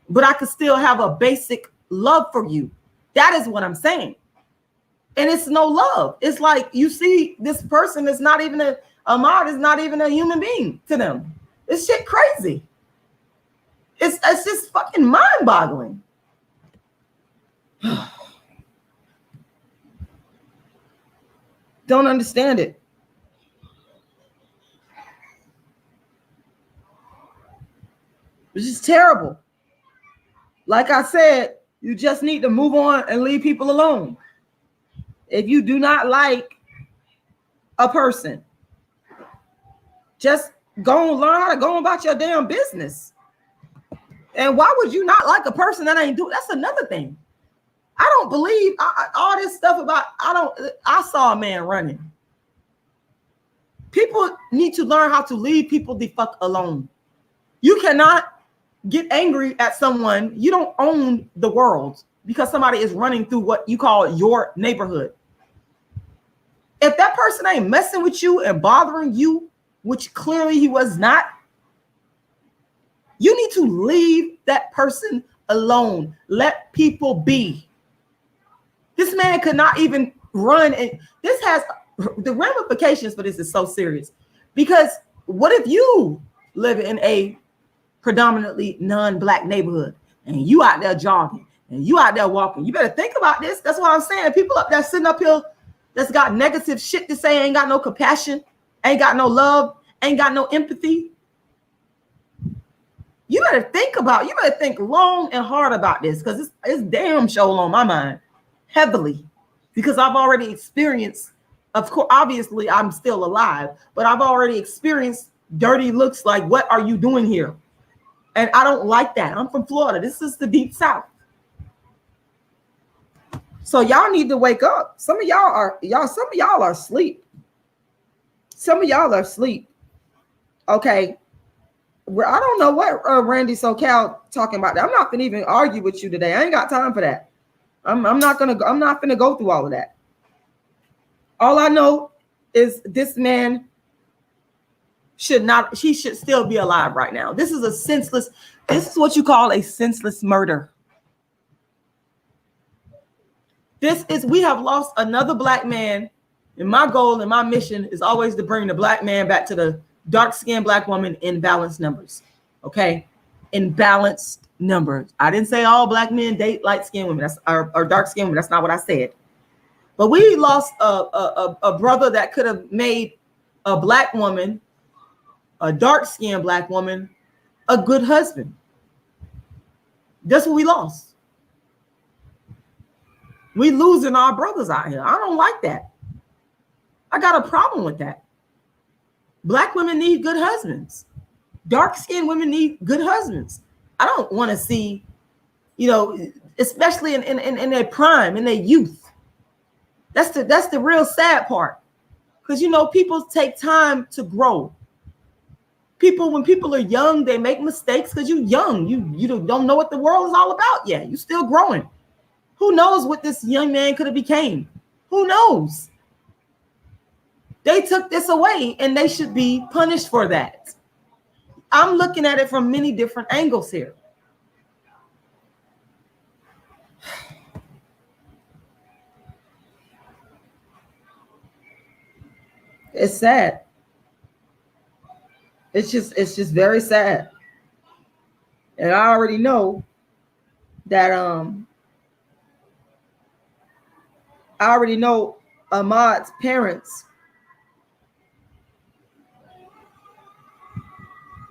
but I could still have a basic love for you. That is what I'm saying. And it's no love. It's like you see this person is not even Ahmaud is not even a human being to them. This shit crazy. It's just fucking mind-boggling. Don't understand it. It's just terrible. Like I said, you just need to move on and leave people alone. If you do not like a person, just go and learn how to go about your damn business. And why would you not like a person that ain't do? That's another thing. I don't believe all this stuff about, I saw a man running. People need to learn how to leave people the fuck alone. You cannot get angry at someone. You don't own the world because somebody is running through what you call your neighborhood. If that person ain't messing with you and bothering you, which clearly he was not, you need to leave that person alone. Let people be. This man could not even run. And this has the ramifications for this is so serious. Because what if you live in a predominantly non-black neighborhood and you out there jogging and you out there walking? You better think about this. That's what I'm saying. People up there sitting up here that's got negative shit to say, ain't got no compassion, ain't got no love, ain't got no empathy. You better think long and hard about this, because it's damn sure on my mind heavily, because I've already experienced, of course, obviously I'm still alive, but I've already experienced dirty looks like, what are you doing here? And I don't like that. I'm from Florida. This is the deep South. So y'all need to wake up. Some of y'all are asleep. Some of y'all are asleep. Okay. Well, I don't know what Randy SoCal talking about. I'm not gonna even argue with you today. I ain't got time for that. I'm not gonna go through all of that. All I know is this man should still be alive right now. This is what you call a senseless murder. We have lost another black man, and my goal and my mission is always to bring the black man back to the dark-skinned black woman in balanced numbers. Okay? In balanced numbers. I didn't say all black men date light-skinned women or dark-skinned women. That's not what I said. But we lost a brother that could have made a black woman, a dark-skinned black woman, a good husband. That's what we lost. We losing our brothers out here. I don't like that. I got a problem with that. Black women need good husbands. Dark-skinned women need good husbands. I don't want to see, especially in their prime, in their youth. That's the real sad part. Because, people take time to grow. When people are young, they make mistakes because you're young. You don't know what the world is all about yet. You're still growing. Who knows what this young man could have became? Who knows? They took this away and they should be punished for that. I'm looking at it from many different angles here. It's sad. It's just very sad. And I already know that Ahmaud's parents,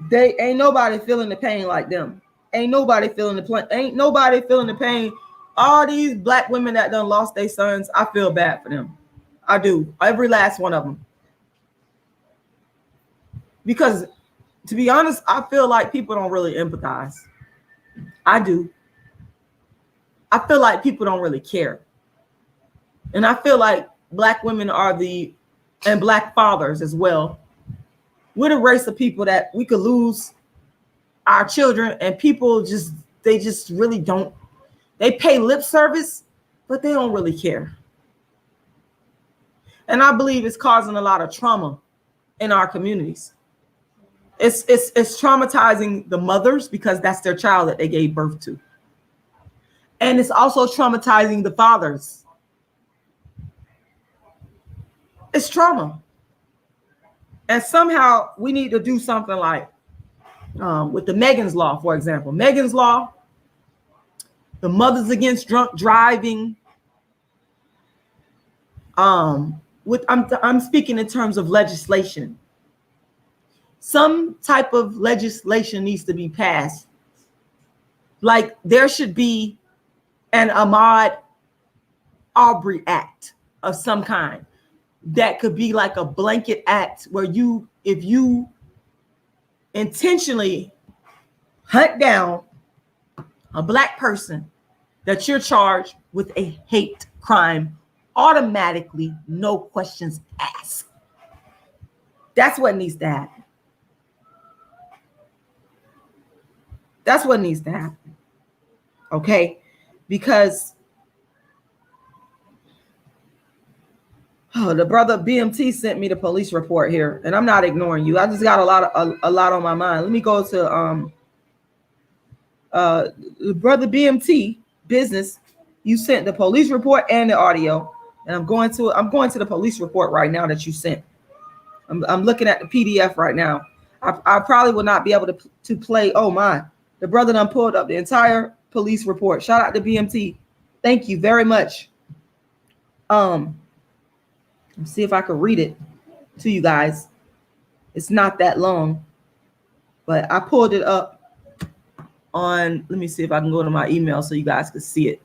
they ain't nobody feeling the pain like them. Ain't nobody feeling the pain. All these black women that done lost their sons, I feel bad for them. I do. Every last one of them. Because to be honest, I feel like people don't really empathize. I do. I feel like people don't really care. And I feel like black women and black fathers as well, we're the race of people that we could lose our children, and people they just really don't. They pay lip service, but they don't really care. And I believe it's causing a lot of trauma in our communities. It's traumatizing the mothers because that's their child that they gave birth to. And it's also traumatizing the fathers It's trauma. And somehow we need to do something like with the Megan's Law, for example. Megan's Law, the Mothers Against Drunk Driving. I'm speaking in terms of legislation. Some type of legislation needs to be passed. Like there should be an Ahmaud Arbery Act of some kind that could be like a blanket act where if you intentionally hunt down a Black person, that you're charged with a hate crime automatically, no questions asked. That's what needs to happen. That's what needs to happen. Okay? Because the brother BMT sent me the police report here, and I'm not ignoring you. I just got a lot on my mind. Let me go to brother BMT business. You sent the police report and the audio, and I'm going to the police report right now that you sent. I'm looking at the PDF right now. I probably will not be able to play. Oh my, the brother done pulled up the entire police report. Shout out to BMT. Thank you very much. Let's see if I can read it to you guys. It's not that long, but I pulled it up on, let me see if I can go to my email so you guys can see it.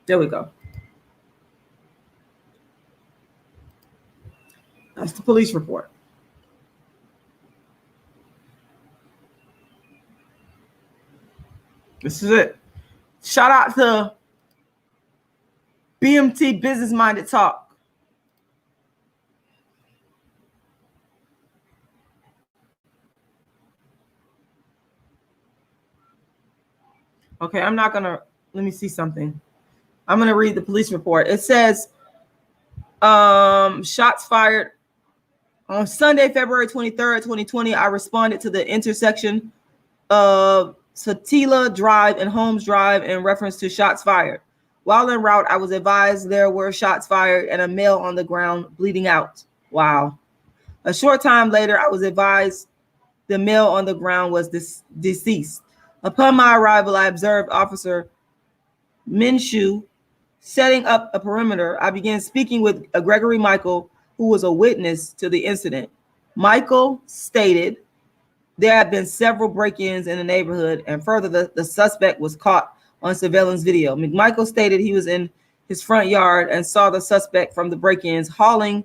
There we go. That's the police report. This is it. Shout out to BMT Business Minded Talk. Okay, I'm not gonna, let me see something. I'm gonna read the police report. It says, shots fired on Sunday, February 23rd, 2020. I responded to the intersection of Satila Drive and Holmes Drive in reference to shots fired. While en route, I was advised there were shots fired and a male on the ground bleeding out. Wow. A short time later, I was advised the male on the ground was deceased. Upon my arrival, I observed Officer Minshew setting up a perimeter. I began speaking with Gregory Michael, who was a witness to the incident. Michael stated there had been several break-ins in the neighborhood, and further, the suspect was caught on surveillance video. McMichael stated he was in his front yard and saw the suspect from the break-ins hauling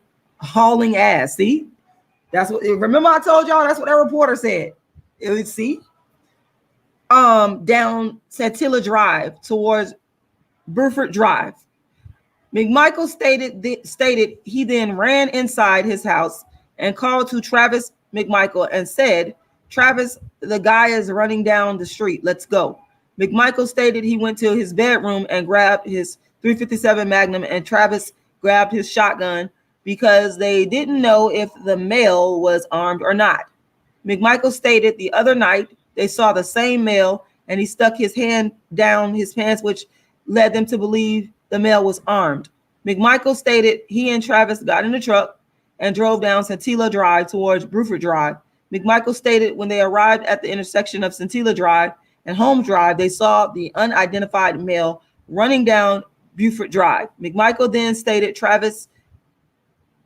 ass. See, that's what. Remember, I told y'all that's what that reporter said. It was see, down Satilla Drive towards Burford Drive. McMichael stated he then ran inside his house and called to Travis McMichael and said, "Travis, the guy is running down the street. Let's go." McMichael stated he went to his bedroom and grabbed his .357 Magnum, and Travis grabbed his shotgun because they didn't know if the male was armed or not. McMichael stated the other night they saw the same male and he stuck his hand down his pants, which led them to believe the male was armed. McMichael stated he and Travis got in the truck and drove down Santilla Drive towards Bruford Drive. McMichael stated when they arrived at the intersection of Santilla Drive and Holmes Drive, they saw the unidentified male running down Buford Drive. McMichael then stated Travis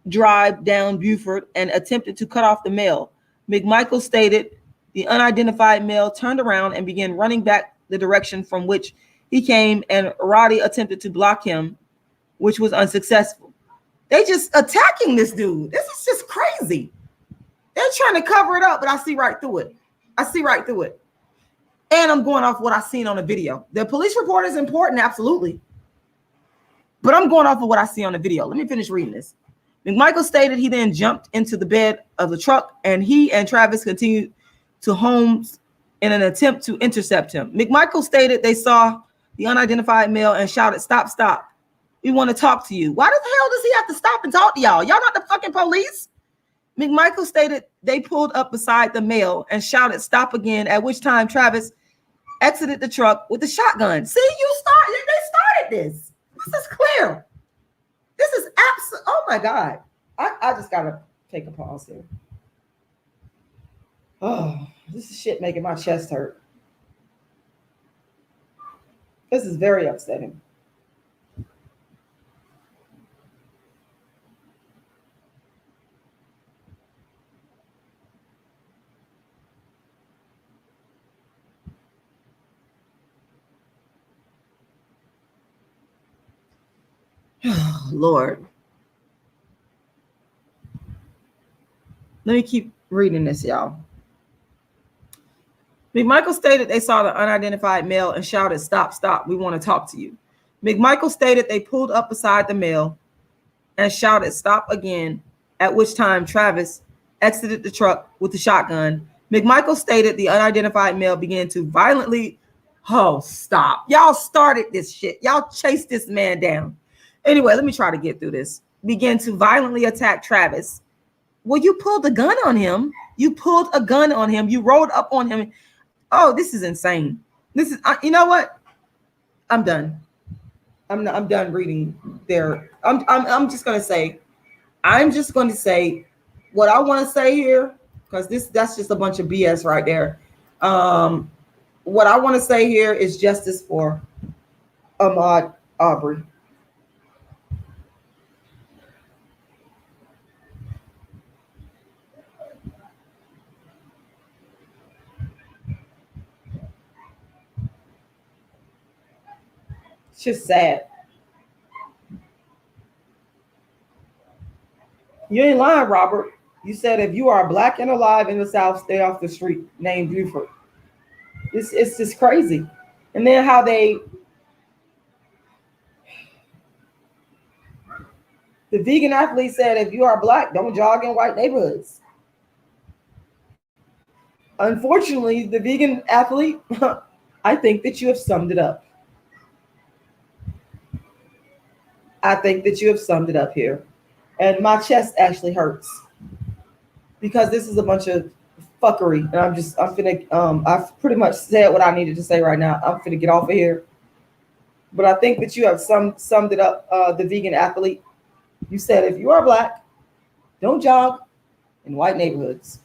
drive down Buford and attempted to cut off the male. McMichael stated the unidentified male turned around and began running back the direction from which he came, and Roddie attempted to block him, which was unsuccessful. They just attacking this dude. This is just crazy. They're trying to cover it up, but I see right through it. And I'm going off what I seen on the video. The police report is important, absolutely. But I'm going off of what I see on the video. Let me finish reading this. McMichael stated he then jumped into the bed of the truck, and he and Travis continued to Holmes in an attempt to intercept him. McMichael stated they saw the unidentified male and shouted, "Stop, stop. We want to talk to you." Why the hell does he have to stop and talk to y'all? Y'all not the fucking police. McMichael stated they pulled up beside the male and shouted, "Stop again," at which time Travis exited the truck with a shotgun. See, they started this. This is clear. This is absolute. Oh my God. I just gotta take a pause here. Oh, this is shit making my chest hurt. This is very upsetting. Oh, Lord. Let me keep reading this, y'all. McMichael stated they saw the unidentified male and shouted, "Stop, stop, we want to talk to you." McMichael stated they pulled up beside the male and shouted, "Stop again," at which time Travis exited the truck with the shotgun. McMichael stated the unidentified male began to violently, oh, stop. Y'all started this shit. Y'all chased this man down. Anyway, let me try to get through this. Began to violently attack Travis. Well, you pulled a gun on him. You pulled a gun on him. You rolled up on him. Oh, this is insane. This is, you know what? I'm done. I'm done reading there. I'm just going to say what I want to say here, because that's just a bunch of BS right there. What I want to say here is justice for Ahmaud Arbery. It's just sad. You ain't lying, Robert. You said if you are black and alive in the South, stay off the street. Named Buford. It's just crazy. And then how the vegan athlete said, if you are black, don't jog in white neighborhoods. Unfortunately, the vegan athlete, I think that you have summed it up. I think that you have summed it up here. And my chest actually hurts because this is a bunch of fuckery. And I've pretty much said what I needed to say right now. I'm finna get off of here. But I think that you have summed it up, the vegan athlete. You said if you are black, don't jog in white neighborhoods.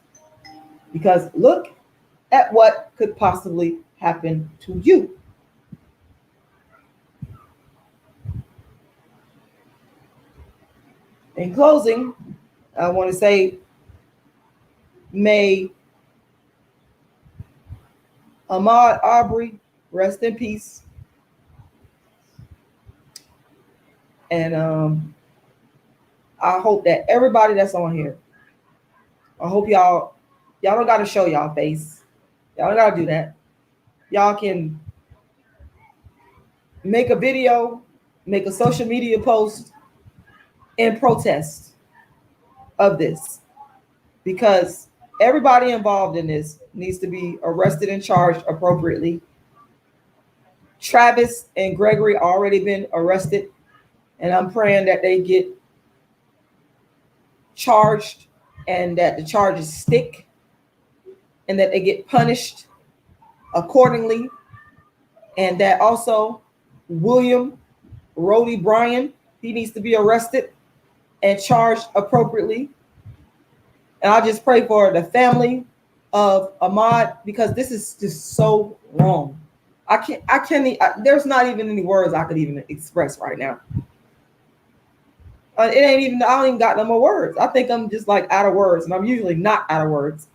Because look at what could possibly happen to you. In closing, I want to say, may Ahmaud Arbery rest in peace. And I hope that everybody that's on here, I hope y'all don't got to show y'all face. Y'all don't got to do that. Y'all can make a video, make a social media post in protest of this, because everybody involved in this needs to be arrested and charged appropriately. Travis and Gregory already been arrested, and I'm praying that they get charged and that the charges stick and that they get punished accordingly, and that also William Roddie Bryan, he needs to be arrested and charged appropriately. And I just pray for the family of Ahmaud, because this is just so wrong. I can't, there's not even any words I could even express right now. I don't even got no more words. I think I'm just like out of words, and I'm usually not out of words.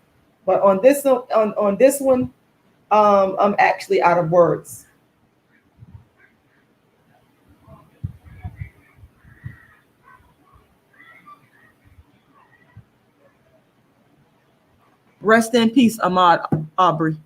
But on this one, I'm actually out of words. Rest in peace, Ahmaud Arbery.